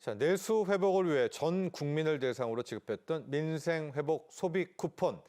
자, 내수 회복을 위해 전 국민을 대상으로 지급했던 민생 회복 소비 쿠폰.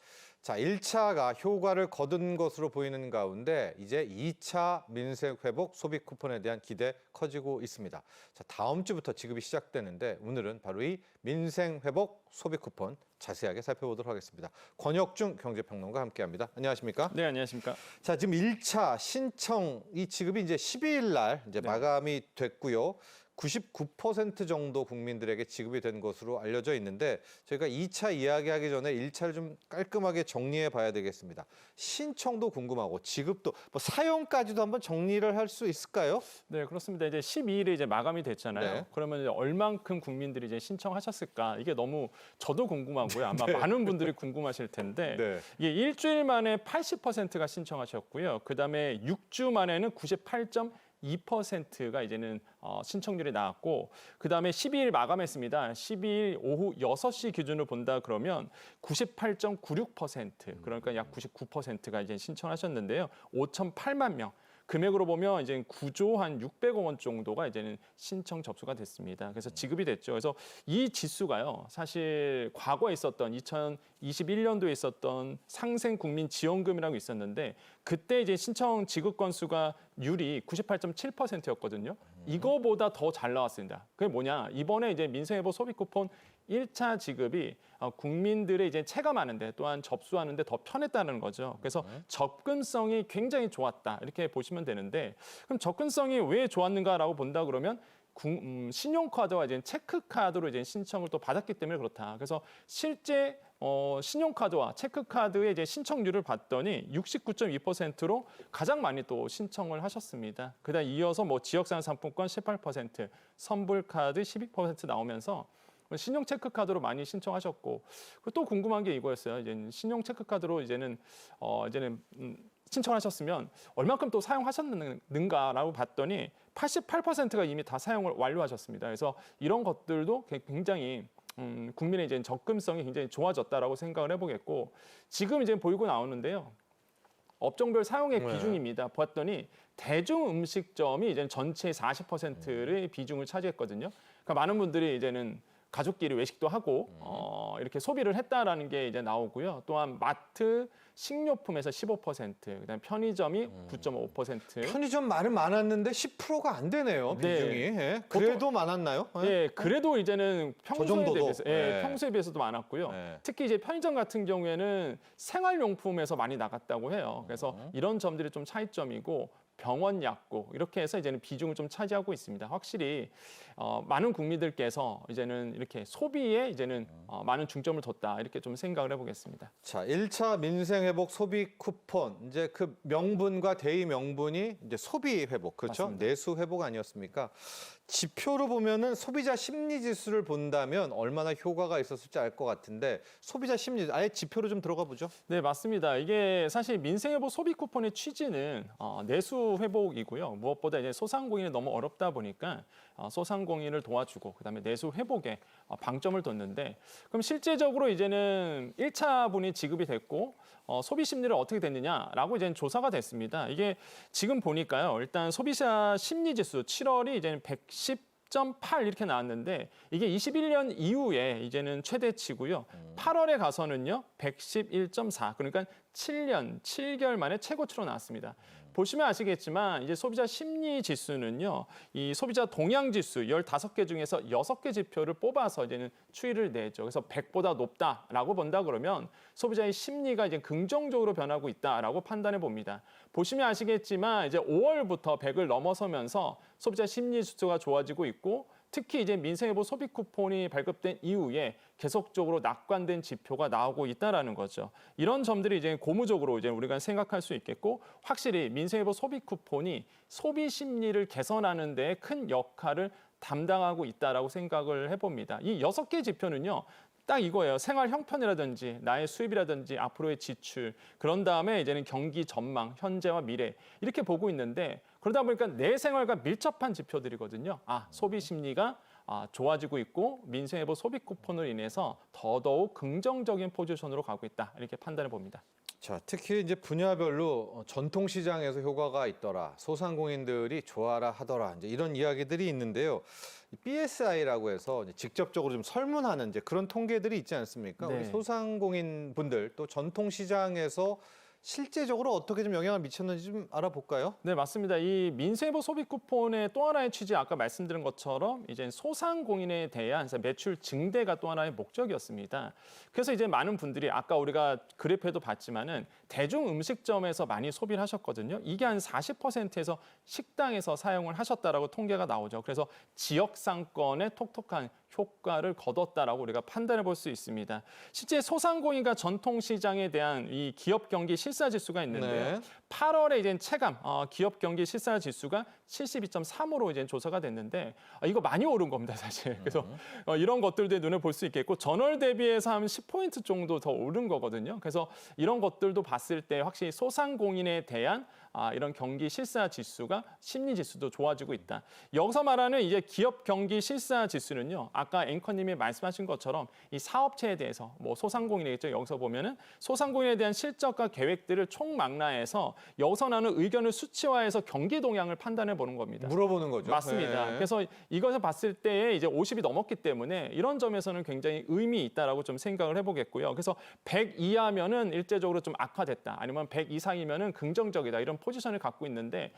자, 1차가 효과를 거둔 것으로 보이는 가운데 이제 2차 민생 회복 소비 쿠폰에 대한 기대 커지고 있습니다. 자, 다음 주부터 지급이 시작되는데 오늘은 바로 이 민생 회복 소비 쿠폰 자세하게 살펴보도록 하겠습니다. 권혁중 경제평론가 함께합니다. 안녕하십니까? 네, 안녕하십니까? 자, 지금 1차 신청 이 지급이 이제 12일 날 이제 마감이 됐고요. 99% 정도 국민들에게 지급이 된 것으로 알려져 있는데 저희가 2차 이야기하기 전에 1차를 좀 깔끔하게 정리해 봐야 되겠습니다. 신청도 궁금하고 지급도 뭐 사용까지도 한번 정리를 할 수 있을까요? 네, 그렇습니다. 이제 12일에 이제 마감이 됐잖아요. 네. 그러면 이제 얼만큼 국민들이 이제 신청하셨을까? 이게 너무 저도 궁금하고요. 아마 많은 분들이 궁금하실 텐데 네. 이게 일주일 만에 80%가 신청하셨고요. 그다음에 6주 만에는 98.2%가 이제는 신청률이 나왔고 그다음에 12일 마감했습니다. 12일 오후 6시 기준으로 본다 그러면 98.96% 그러니까 약 99%가 이제 신청하셨는데요. 5,008만 명. 금액으로 보면 이제 9조 한 600억 원 정도가 이제는 신청 접수가 됐습니다. 그래서 지급이 됐죠. 그래서 이 지수가요. 사실 과거에 있었던 2021년도에 있었던 상생 국민 지원금이라고 있었는데 그때 이제 신청 지급 건수가 율이 98.7%였거든요. 이거보다 더 잘 나왔습니다. 그게 뭐냐? 이번에 이제 민생회복 소비 쿠폰 1차 지급이 국민들의 이제 체감하는데 또한 접수하는데 더 편했다는 거죠. 그래서 접근성이 굉장히 좋았다 이렇게 보시면 되는데 그럼 접근성이 왜 좋았는가라고 본다 그러면 신용카드와 이제 체크카드로 이제 신청을 또 받았기 때문에 그렇다. 그래서 실제 신용카드와 체크카드의 이제 신청률을 봤더니 69.2%로 가장 많이 또 신청을 하셨습니다. 그다음 이어서 뭐 지역상 상품권 18%, 선불카드 12% 나오면서 신용 체크카드로 많이 신청하셨고 또 궁금한 게 이거였어요. 이제 신용 체크카드로 이제는 신청하셨으면 얼마큼 또 사용하셨는가라고 봤더니 88%가 이미 다 사용을 완료하셨습니다. 그래서 이런 것들도 굉장히 국민의 이제 접근성이 굉장히 좋아졌다라고 생각을 해보겠고 지금 이제 보이고 나오는데요. 업종별 사용의 비중입니다. 봤더니 대중음식점이 이제 전체의 40%의 비중을 차지했거든요. 그러니까 많은 분들이 이제는 가족끼리 외식도 하고 이렇게 소비를 했다라는 게 이제 나오고요. 또한 마트, 식료품에서 15%, 그다음 편의점이 9.5%. 편의점 말은 많았는데 10%가 안 되네요. 비중이. 네. 예. 그래도 많았나요? 예. 네, 그래도 이제는 평소에 정도도? 대비해서, 네. 평소에 비해서도 많았고요. 네. 특히 이제 편의점 같은 경우에는 생활용품에서 많이 나갔다고 해요. 그래서 이런 점들이 좀 차이점이고 병원 약국 이렇게 해서 이제는 비중을 좀 차지하고 있습니다. 확실히 많은 국민들께서 이제는 이렇게 소비에 이제는 많은 중점을 뒀다 이렇게 좀 생각을 해보겠습니다. 자, 1차 민생회복 소비 쿠폰. 이제 그 명분과 대의 명분이 이제 소비 회복, 그렇죠? 맞습니다. 내수 회복 아니었습니까? 지표로 보면은 소비자 심리 지수를 본다면 얼마나 효과가 있었을지 알 것 같은데 소비자 심리 아예 지표로 좀 들어가 보죠. 네, 맞습니다. 이게 사실 민생회복 소비 쿠폰의 취지는 내수 회복이고요. 무엇보다 이제 소상공인이 너무 어렵다 보니까 소상공인을 도와주고 그다음에 내수 회복에 방점을 뒀는데 그럼 실제적으로 이제는 1차분이 지급이 됐고 소비 심리를 어떻게 됐느냐라고 이제 조사가 됐습니다. 이게 지금 보니까요. 일단 소비자 심리 지수 7월이 이제는 110.8 이렇게 나왔는데 이게 21년 이후에 이제는 최대치고요. 8월에 가서는요 111.4 그러니까 7년 7개월 만에 최고치로 나왔습니다. 보시면 아시겠지만 이제 소비자 심리 지수는요. 이 소비자 동향 지수 15개 중에서 6개 지표를 뽑아서 이제는 추이를 내죠. 그래서 100보다 높다라고 본다 그러면 소비자의 심리가 이제 긍정적으로 변하고 있다라고 판단해 봅니다. 보시면 아시겠지만 이제 5월부터 100을 넘어서면서 소비자 심리 지수가 좋아지고 있고 특히 이제 민생회복 소비 쿠폰이 발급된 이후에 계속적으로 낙관된 지표가 나오고 있다라는 거죠. 이런 점들이 이제 고무적으로 이제 우리가 생각할 수 있겠고 확실히 민생회복 소비 쿠폰이 소비 심리를 개선하는 데 큰 역할을 담당하고 있다라고 생각을 해봅니다. 이 6개 지표는요. 딱 이거예요. 생활 형편이라든지 나의 수입이라든지 앞으로의 지출 그런 다음에 이제는 경기 전망, 현재와 미래 이렇게 보고 있는데 그러다 보니까 내 생활과 밀접한 지표들이거든요. 소비 심리가 좋아지고 있고 민생회복 소비 쿠폰으로 인해서 더더욱 긍정적인 포지션으로 가고 있다 이렇게 판단해 봅니다. 자, 특히 이제 분야별로 전통 시장에서 효과가 있더라, 소상공인들이 좋아라 하더라, 이제 이런 이야기들이 있는데요. BSI라고 해서 이제 직접적으로 좀 설문하는 이제 그런 통계들이 있지 않습니까? 네. 우리 소상공인 분들 또 전통 시장에서 실제적으로 어떻게 좀 영향을 미쳤는지 좀 알아볼까요? 네, 맞습니다. 이 민생회복 소비 쿠폰의 또 하나의 취지, 아까 말씀드린 것처럼 이제 소상공인에 대한 매출 증대가 또 하나의 목적이었습니다. 그래서 이제 많은 분들이 아까 우리가 그래프에도 봤지만은 대중 음식점에서 많이 소비를 하셨거든요. 이게 한 40%에서 식당에서 사용을 하셨다라고 통계가 나오죠. 그래서 지역 상권에 톡톡한 효과를 거뒀다라고 우리가 판단해 볼 수 있습니다. 실제 소상공인과 전통시장에 대한 이 기업 경기 실사 지수가 있는데요. 네. 8월에 이제 체감 기업 경기 실사 지수가 72.3으로 이제 조사가 됐는데 이거 많이 오른 겁니다, 사실. 그래서 이런 것들도 눈에 볼 수 있겠고 전월 대비해서 한 10포인트 정도 더 오른 거거든요. 그래서 이런 것들도 봤을 때 확실히 소상공인에 대한 이런 경기 실사 지수가 심리 지수도 좋아지고 있다. 여기서 말하는 이제 기업 경기 실사 지수는요. 아까 앵커님이 말씀하신 것처럼 이 사업체에 대해서 뭐 소상공인이겠죠. 여기서 보면은 소상공인에 대한 실적과 계획들을 총망라해서 여기서 나는 의견을 수치화해서 경기 동향을 판단해 보는 겁니다. 물어보는 거죠. 맞습니다. 네. 그래서 이것을 봤을 때 이제 50이 넘었기 때문에 이런 점에서는 굉장히 의미 있다라고 좀 생각을 해보겠고요. 그래서 100 이하면은 일제적으로 좀 악화됐다. 아니면 100 이상이면은 긍정적이다. 이런 포지션을 갖고 있는데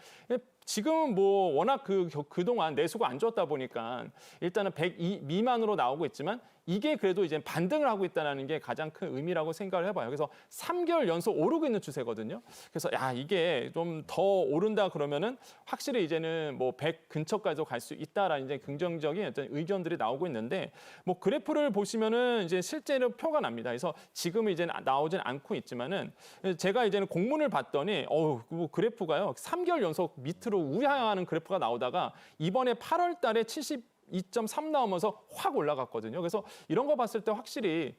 지금은 뭐 워낙 그동안 내수가 안 좋았다 보니까 일단은 100 미만으로 나오고 있지만 이게 그래도 이제 반등을 하고 있다는 게 가장 큰 의미라고 생각을 해봐요. 그래서 3개월 연속 오르고 있는 추세거든요. 그래서 이게 좀 더 오른다 그러면은 확실히 이제는 뭐 100 근처까지도 갈 수 있다라는 이제 긍정적인 어떤 의견들이 나오고 있는데 뭐 그래프를 보시면은 이제 실제로 표가 납니다. 그래서 지금은 이제 나오진 않고 있지만은 제가 이제는 공문을 봤더니 뭐 그래프가요 3개월 연속 밑으로 우하하는 그래프가 나오다가 이번에 8월 달에 2.3 나오면서 확 올라갔거든요. 그래서 이런 거 봤을 때 확실히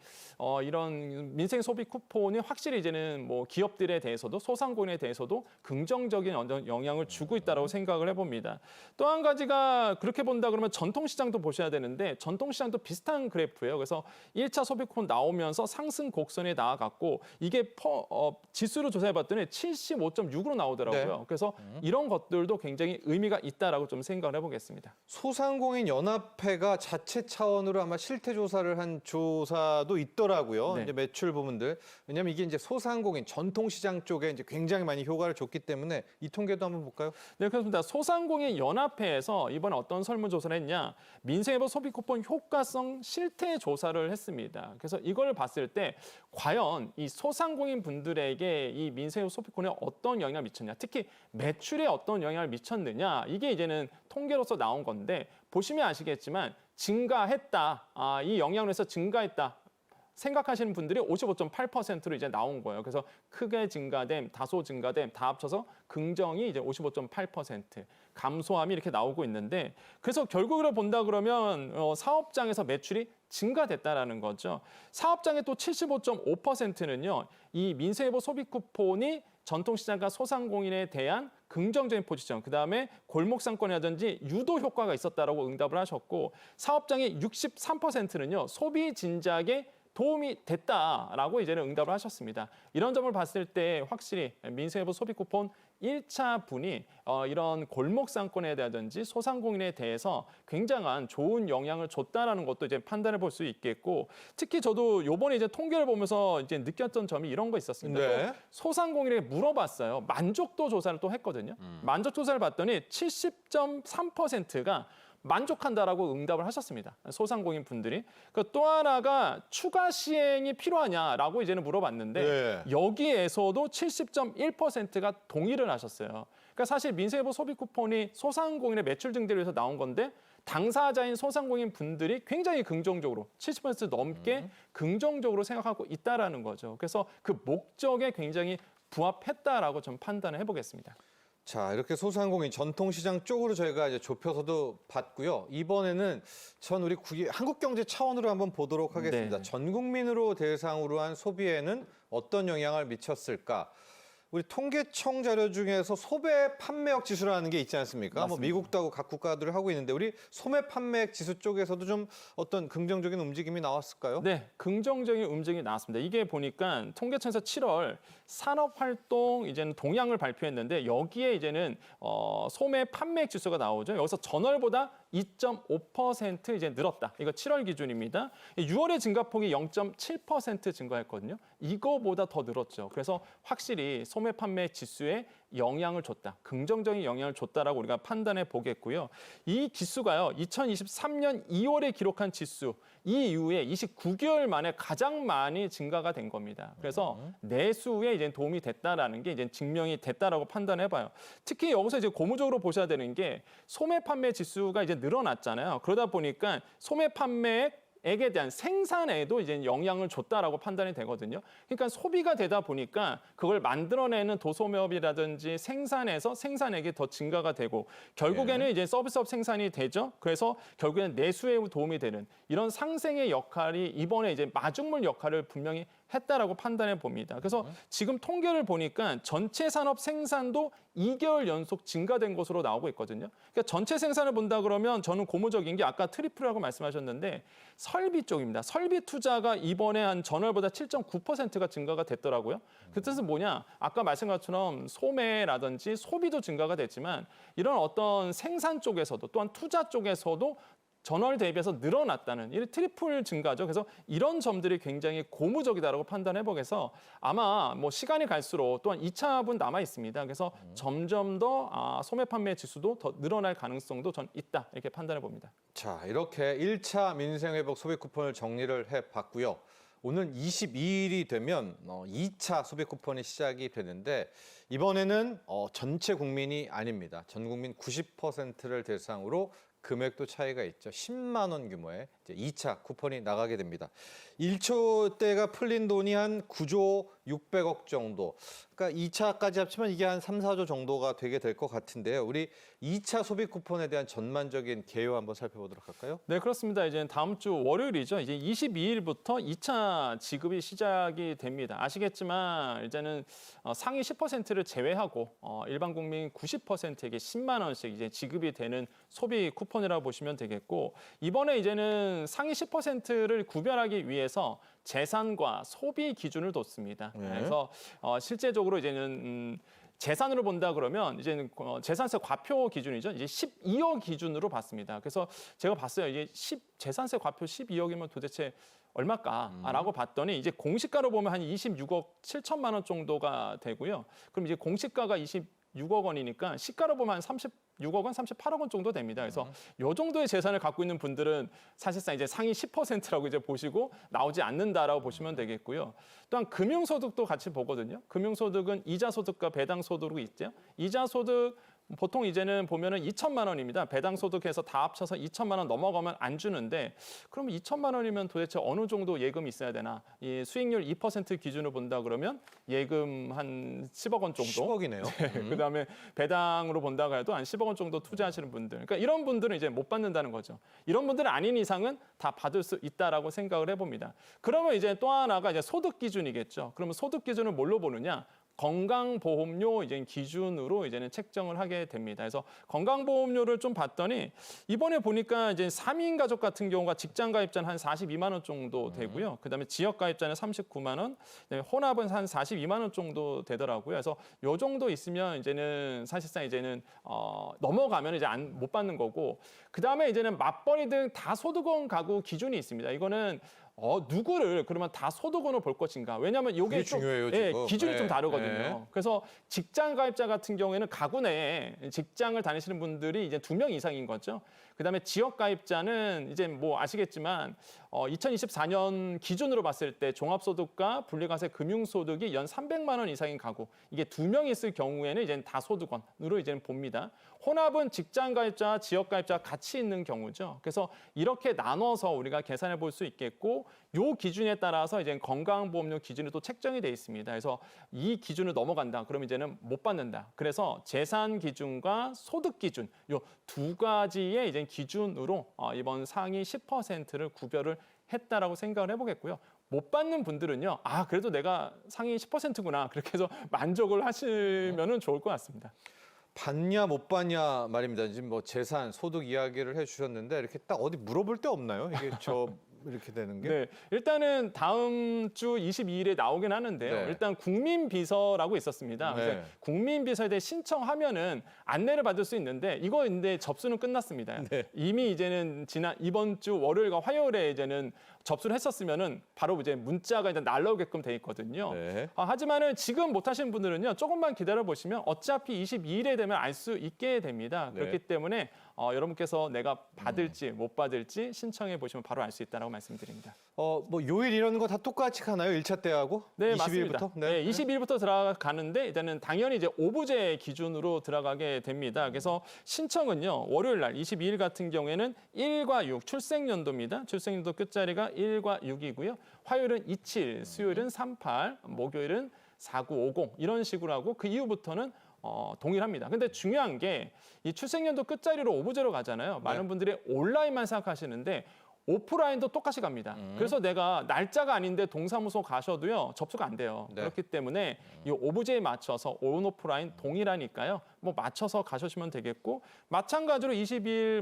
이런 민생 소비 쿠폰이 확실히 이제는 뭐 기업들에 대해서도 소상공인에 대해서도 긍정적인 어떤 영향을 주고 있다고 생각을 해봅니다. 또 한 가지가 그렇게 본다 그러면 전통시장도 보셔야 되는데 전통시장도 비슷한 그래프예요. 그래서 1차 소비 쿠폰 나오면서 상승 곡선에 나아갔고 이게 지수로 조사해봤더니 75.6으로 나오더라고요. 네. 그래서 이런 것들도 굉장히 의미가 있다라고 좀 생각을 해보겠습니다. 소상공인 연합회가 자체 차원으로 아마 실태 조사를 한 조사도 있더라고요. 네. 이제 매출 부분들. 왜냐하면 이게 이제 소상공인 전통시장 쪽에 이제 굉장히 많이 효과를 줬기 때문에 이 통계도 한번 볼까요? 네, 그렇습니다. 소상공인 연합회에서 이번에 어떤 설문조사를 했냐. 민생회복 소비 쿠폰 효과성 실태 조사를 했습니다. 그래서 이걸 봤을 때 과연 이 소상공인 분들에게 이 민생회복 소비 쿠폰에 어떤 영향을 미쳤냐. 특히 매출에 어떤 영향을 미쳤느냐. 이게 이제는 통계로서 나온 건데 보시면 아시겠지만 증가했다. 이 영향으로 해서 증가했다. 생각하시는 분들이 55.8%로 이제 나온 거예요. 그래서 크게 증가됨, 다소 증가됨 다 합쳐서 긍정이 이제 55.8%, 감소함이 이렇게 나오고 있는데 그래서 결국으로 본다 그러면 사업장에서 매출이 증가됐다라는 거죠. 사업장의 또 75.5%는요. 이 민생회복 소비 쿠폰이 전통시장과 소상공인에 대한 긍정적인 포지션, 그다음에 골목상권이라든지 유도 효과가 있었다라고 응답을 하셨고 사업장의 63%는요. 소비 진작에 도움이 됐다라고 이제는 응답을 하셨습니다. 이런 점을 봤을 때 확실히 민생회복 소비 쿠폰 1차 분이 이런 골목상권에라든지 소상공인에 대해서 굉장한 좋은 영향을 줬다라는 것도 이제 판단해 볼 수 있겠고 특히 저도 요번에 이제 통계를 보면서 이제 느꼈던 점이 이런 거 있었습니다. 네. 또 소상공인에게 물어봤어요. 만족도 조사를 또 했거든요. 만족도 조사를 봤더니 70.3%가 만족한다라고 응답을 하셨습니다. 소상공인 분들이. 또 하나가 추가 시행이 필요하냐라고 이제는 물어봤는데 네. 여기에서도 70.1%가 동의를 하셨어요. 그러니까 사실 민생회복 소비 쿠폰이 소상공인의 매출 증대를 위해서 나온 건데 당사자인 소상공인 분들이 굉장히 긍정적으로 70% 넘게 긍정적으로 생각하고 있다라는 거죠. 그래서 그 목적에 굉장히 부합했다라고 좀 판단을 해보겠습니다. 자, 이렇게 소상공인 전통시장 쪽으로 저희가 이제 좁혀서도 봤고요. 이번에는 우리 한국경제 차원으로 한번 보도록 하겠습니다. 네. 전 국민으로 대상으로 한 소비에는 어떤 영향을 미쳤을까? 우리 통계청 자료 중에서 소매 판매액 지수라는 게 있지 않습니까? 뭐 맞습니다. 미국도 하고 각 국가들을 하고 있는데 우리 소매 판매액 지수 쪽에서도 좀 어떤 긍정적인 움직임이 나왔을까요? 네, 긍정적인 움직임이 나왔습니다. 이게 보니까 통계청에서 7월 산업활동 이제는 동향을 발표했는데 여기에 이제는 소매 판매액 지수가 나오죠. 여기서 전월보다 2.5% 이제 늘었다. 이거 7월 기준입니다. 6월의 증가폭이 0.7% 증가했거든요. 이거보다 더 늘었죠. 그래서 확실히 소매 판매 지수에 영향을 줬다. 긍정적인 영향을 줬다라고 우리가 판단해 보겠고요. 이 지수가요. 2023년 2월에 기록한 지수 이 이후에 29개월 만에 가장 많이 증가가 된 겁니다. 그래서 내수에 이제 도움이 됐다라는 게 이제 증명이 됐다라고 판단해 봐요. 특히 여기서 이제 고무적으로 보셔야 되는 게 소매 판매 지수가 이제 늘어났잖아요. 그러다 보니까 소매 판매액에 대한 생산에도 이제 영향을 줬다라고 판단이 되거든요. 그러니까 소비가 되다 보니까 그걸 만들어내는 도소매업이라든지 생산에서 생산액이 더 증가가 되고 결국에는 이제 서비스업 생산이 되죠. 그래서 결국에는 내수에 도움이 되는 이런 상생의 역할이 이번에 이제 마중물 역할을 분명히 했다라고 판단해 봅니다. 그래서 지금 통계를 보니까 전체 산업 생산도 2개월 연속 증가된 것으로 나오고 있거든요. 그러니까 전체 생산을 본다 그러면 저는 고무적인 게 아까 트리플이라고 말씀하셨는데 설비 쪽입니다. 설비 투자가 이번에 한 전월보다 7.9%가 증가가 됐더라고요. 그 뜻은 뭐냐? 아까 말씀한 것처럼 소매라든지 소비도 증가가 됐지만 이런 어떤 생산 쪽에서도 또한 투자 쪽에서도 전월 대비해서 늘어났다는 이 트리플 증가죠. 그래서 이런 점들이 굉장히 고무적이다라고 판단해 보겠어 아마 뭐 시간이 갈수록 또한 2차분 남아 있습니다. 그래서 점점 더 소매 판매 지수도 더 늘어날 가능성도 전 있다 이렇게 판단해 봅니다. 자, 이렇게 1차 민생회복 소비 쿠폰을 정리를 해봤고요. 오늘 22일이 되면 2차 소비 쿠폰이 시작이 되는데 이번에는 전체 국민이 아닙니다. 전 국민 90%를 대상으로 금액도 차이가 있죠. 10만 원 규모의 이제 2차 쿠폰이 나가게 됩니다. 1초 때가 풀린 돈이 한 9조 600억 정도. 그러니까 2차까지 합치면 이게 한 3, 4조 정도가 되게 될 것 같은데요. 우리 2차 소비 쿠폰에 대한 전반적인 개요 한번 살펴보도록 할까요? 네, 그렇습니다. 이제 다음 주 월요일이죠. 이제 22일부터 2차 지급이 시작이 됩니다. 아시겠지만 이제는 상위 10%를 제외하고 일반 국민 90%에게 10만 원씩 이제 지급이 되는 소비 쿠폰이라고 보시면 되겠고 이번에 이제는 상위 10%를 구별하기 위해서 재산과 소비 기준을 뒀습니다. 네. 그래서 실제적으로 이제는 재산으로 본다 그러면 이제는 재산세 과표 기준이죠. 이제 12억 기준으로 봤습니다. 그래서 제가 봤어요. 이게 재산세 과표 12억이면 도대체 얼마까라고 봤더니 이제 공시가로 보면 한 26억 7천만 원 정도가 되고요. 그럼 이제 공시가가 26억 원이니까 시가로 보면 한 36억 원, 38억 원 정도 됩니다. 그래서 요 정도의 재산을 갖고 있는 분들은 사실상 이제 상위 10%라고 이제 보시고 나오지 않는다라고 보시면 되겠고요. 또한 금융소득도 같이 보거든요. 금융소득은 이자소득과 배당소득이 있죠. 이자소득 보통 이제는 보면은 2천만 원입니다. 배당소득해서 다 합쳐서 2천만 원 넘어가면 안 주는데 그럼 2천만 원이면 도대체 어느 정도 예금이 있어야 되나? 이 수익률 2% 기준으로 본다 그러면 예금 한 10억 원 정도. 10억이네요. 그다음에 배당으로 본다고 해도 한 10억 원 정도 투자하시는 분들. 그러니까 이런 분들은 이제 못 받는다는 거죠. 이런 분들은 아닌 이상은 다 받을 수 있다라고 생각을 해봅니다. 그러면 이제 또 하나가 이제 소득 기준이겠죠. 그러면 소득 기준을 뭘로 보느냐? 건강보험료 이제 기준으로 이제는 책정을 하게 됩니다. 그래서 건강보험료를 좀 봤더니 이번에 보니까 이제 3인 가족 같은 경우가 직장 가입자는 한 42만 원 정도 되고요. 그다음에 지역 가입자는 39만 원, 혼합은 한 42만 원 정도 되더라고요. 그래서 요 정도 있으면 이제는 사실상 이제는 넘어가면 이제 못 받는 거고 그다음에 이제는 맞벌이 등 다소득원 가구 기준이 있습니다. 이거는 누구를 그러면 다 소득원으로 볼 것인가? 왜냐하면 이게 좀 중요해요, 지금. 기준이 네, 좀 다르거든요. 네. 그래서 직장 가입자 같은 경우에는 가구 내에 직장을 다니시는 분들이 이제 2명 이상인 거죠. 그다음에 지역 가입자는 이제 뭐 아시겠지만 2024년 기준으로 봤을 때 종합소득과 분리과세 금융소득이 연 300만 원 이상인 가구 이게 2명 있을 경우에는 이제 다소득원으로 이제는 봅니다. 혼합은 직장 가입자, 지역 가입자 같이 있는 경우죠. 그래서 이렇게 나눠서 우리가 계산해 볼 수 있겠고 요 기준에 따라서 이제 건강보험료 기준이 또 책정이 돼 있습니다. 그래서 이 기준을 넘어간다. 그러면 이제는 못 받는다. 그래서 재산 기준과 소득 기준 요 두 가지의 이제 기준으로 이번 상위 10%를 구별을 했다라고 생각을 해보겠고요. 못 받는 분들은요. 아, 그래도 내가 상위 10%구나. 그렇게 해서 만족을 하시면은 좋을 것 같습니다. 받냐 못 받냐 말입니다. 지금 뭐 재산, 소득 이야기를 해주셨는데 이렇게 딱 어디 물어볼 데 없나요? 이게 저 이렇게 되는 게? 네, 일단은 다음 주 22일에 나오긴 하는데요. 네. 일단 국민비서라고 있었습니다. 네. 그래서 국민비서에 대해 신청하면은 안내를 받을 수 있는데 이거 근데 접수는 끝났습니다. 네. 이미 이제는 이번 주 월요일과 화요일에 이제는 접수를 했었으면은 바로 이제 문자가 이제 날라오게끔 돼 있거든요. 네. 하지만은 지금 못 하신 분들은요, 조금만 기다려 보시면 어차피 22일에 되면 알 수 있게 됩니다. 네. 그렇기 때문에 여러분께서 내가 받을지 못 받을지 신청해 보시면 바로 알 수 있다라고 말씀드립니다. 뭐 요일 이런 거 다 똑같이 가나요? 1차 때하고? 네, 20일부터? 맞습니다. 네, 20일부터 들어가는데 일단은 당연히 이제 오부제 기준으로 들어가게 됩니다. 그래서 신청은요, 월요일 날 22일 같은 경우에는 1과 6 출생연도입니다. 출생연도 끝자리가 1과 6이고요. 화요일은 27, 수요일은 38, 목요일은 4950 이런 식으로 하고 그 이후부터는 동일합니다. 근데 중요한 게 이 출생연도 끝자리로 오부제로 가잖아요. 많은 분들이 온라인만 생각하시는데 오프라인도 똑같이 갑니다. 그래서 내가 날짜가 아닌데 동사무소 가셔도요, 접수가 안 돼요. 네. 그렇기 때문에 이 오부제에 맞춰서 온 오프라인 동일하니까요. 뭐 맞춰서 가셔시면 되겠고, 마찬가지로 20일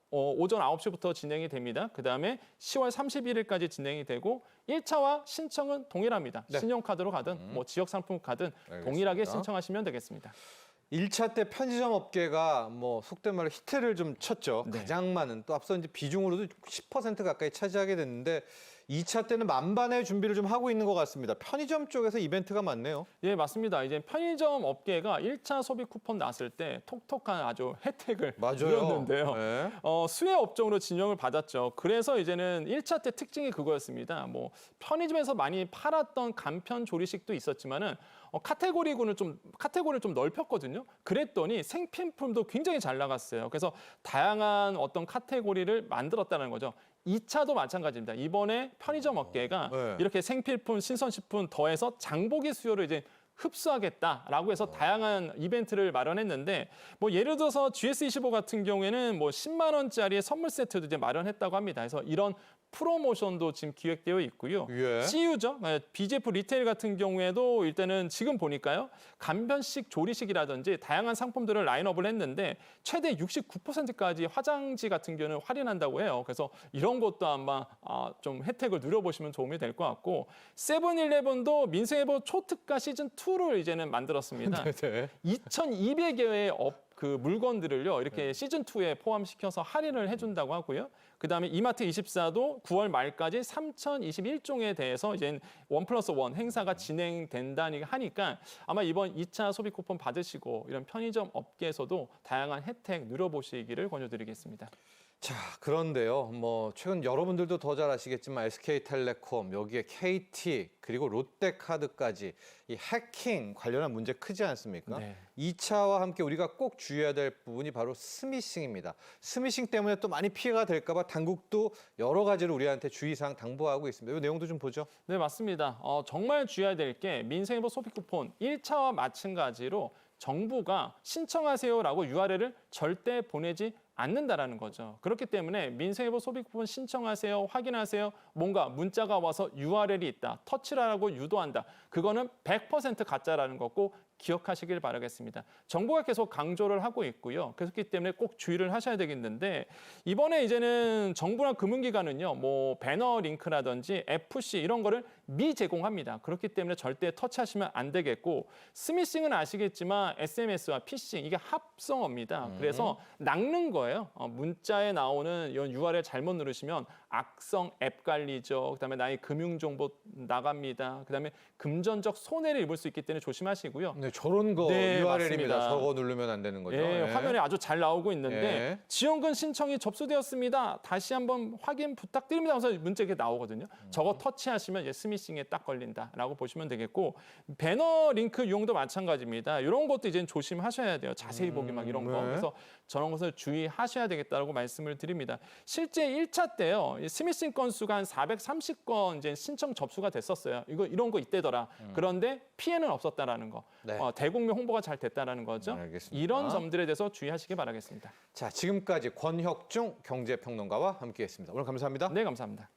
오전 9시부터 진행이 됩니다. 그다음에 10월 31일까지 진행이 되고 1차와 신청은 동일합니다. 네. 신용카드로 가든 뭐 지역 상품 가든 동일하게 알겠습니다. 신청하시면 되겠습니다. 1차 때 편의점 업계가 뭐 속된 말로 히트를 좀 쳤죠. 네. 가장 많은 또 앞서 이제 비중으로도 10% 가까이 차지하게 됐는데 2차 때는 만반의 준비를 좀 하고 있는 것 같습니다. 편의점 쪽에서 이벤트가 많네요. 예, 맞습니다. 이제 편의점 업계가 1차 소비 쿠폰 나왔을 때 톡톡한 아주 혜택을 누렸는데요. 네. 수혜 업종으로 진영을 받았죠. 그래서 이제는 1차 때 특징이 그거였습니다. 뭐 편의점에서 많이 팔았던 간편 조리식도 있었지만은 카테고리를 좀 넓혔거든요. 그랬더니 생필품도 굉장히 잘 나갔어요. 그래서 다양한 어떤 카테고리를 만들었다는 거죠. 2차도 마찬가지입니다. 이번에 편의점 업계가 네. 이렇게 생필품, 신선식품 더해서 장보기 수요를 이제 흡수하겠다라고 해서 다양한 이벤트를 마련했는데 뭐 예를 들어서 GS25 같은 경우에는 뭐 10만 원짜리의 선물 세트도 이제 마련했다고 합니다. 그래서 이런 프로모션도 지금 기획되어 있고요. 예. CU죠. BJF 리테일 같은 경우에도 일단은 지금 보니까요. 간편식 조리식이라든지 다양한 상품들을 라인업을 했는데 최대 69%까지 화장지 같은 경우는 할인한다고 해요. 그래서 이런 것도 아마 좀 혜택을 누려보시면 도움이 될 것 같고 세븐일레븐도 민생회복 초특가 시즌2를 이제는 만들었습니다. 네. 2,200여의 그 물건들을요 이렇게 시즌 2에 포함시켜서 할인을 해준다고 하고요. 그다음에 이마트 24도 9월 말까지 3,021종에 대해서 이제 1+1 행사가 진행된다니 하니까 아마 이번 2차 소비 쿠폰 받으시고 이런 편의점 업계에서도 다양한 혜택 누려보시기를 권유드리겠습니다. 자, 그런데요. 뭐 최근 여러분들도 더 잘 아시겠지만 SK텔레콤, 여기에 KT, 그리고 롯데카드까지 이 해킹 관련한 문제 크지 않습니까? 네. 2차와 함께 우리가 꼭 주의해야 될 부분이 바로 스미싱입니다. 스미싱 때문에 또 많이 피해가 될까 봐 당국도 여러 가지로 우리한테 주의사항 당부하고 있습니다. 이 내용도 좀 보죠. 네, 맞습니다. 정말 주의해야 될 게 민생회복 소비 쿠폰 1차와 마찬가지로 정부가 신청하세요라고 URL을 절대 보내지 않는다라는 거죠. 그렇기 때문에 민생회복 소비 쿠폰 신청하세요, 확인하세요. 뭔가 문자가 와서 URL이 있다, 터치를 하라고 유도한다. 그거는 100% 가짜라는 거 꼭 기억하시길 바라겠습니다. 정부가 계속 강조를 하고 있고요. 그렇기 때문에 꼭 주의를 하셔야 되겠는데 이번에 이제는 정부나 금융기관은요, 뭐 배너 링크라든지 FC 이런 거를 미제공합니다. 그렇기 때문에 절대 터치하시면 안 되겠고 스미싱은 아시겠지만 SMS와 피싱 이게 합성어입니다. 그래서 낚는 거예요. 문자에 나오는 이런 URL 잘못 누르시면 악성 앱 관리죠. 그다음에 나의 금융정보 나갑니다. 그다음에 금전적 손해를 입을 수 있기 때문에 조심하시고요. 네, 저런 거 네, URL입니다. 맞습니다. 저거 누르면 안 되는 거죠. 예, 네. 화면에 아주 잘 나오고 있는데 예. 지원금 신청이 접수되었습니다. 다시 한번 확인 부탁드립니다. 하면서 문자가 나오거든요. 저거 터치하시면 이제 스미싱에 딱 걸린다라고 보시면 되겠고 배너 링크 유용도 마찬가지입니다. 이런 것도 이제 조심하셔야 돼요. 자세히 보기 막 이런 거. 네. 그래서 저런 것을 주의하셔야 되겠다라고 말씀을 드립니다. 실제 1차 때요. 이 스미싱 건수가 한 430건 이제 신청 접수가 됐었어요. 이런 거 이때더라. 그런데 피해는 없었다라는 거. 네. 대국민 홍보가 잘 됐다라는 거죠. 알겠습니다. 이런 점들에 대해서 주의하시기 바라겠습니다. 자, 지금까지 권혁중 경제평론가와 함께했습니다. 오늘 감사합니다. 네, 감사합니다.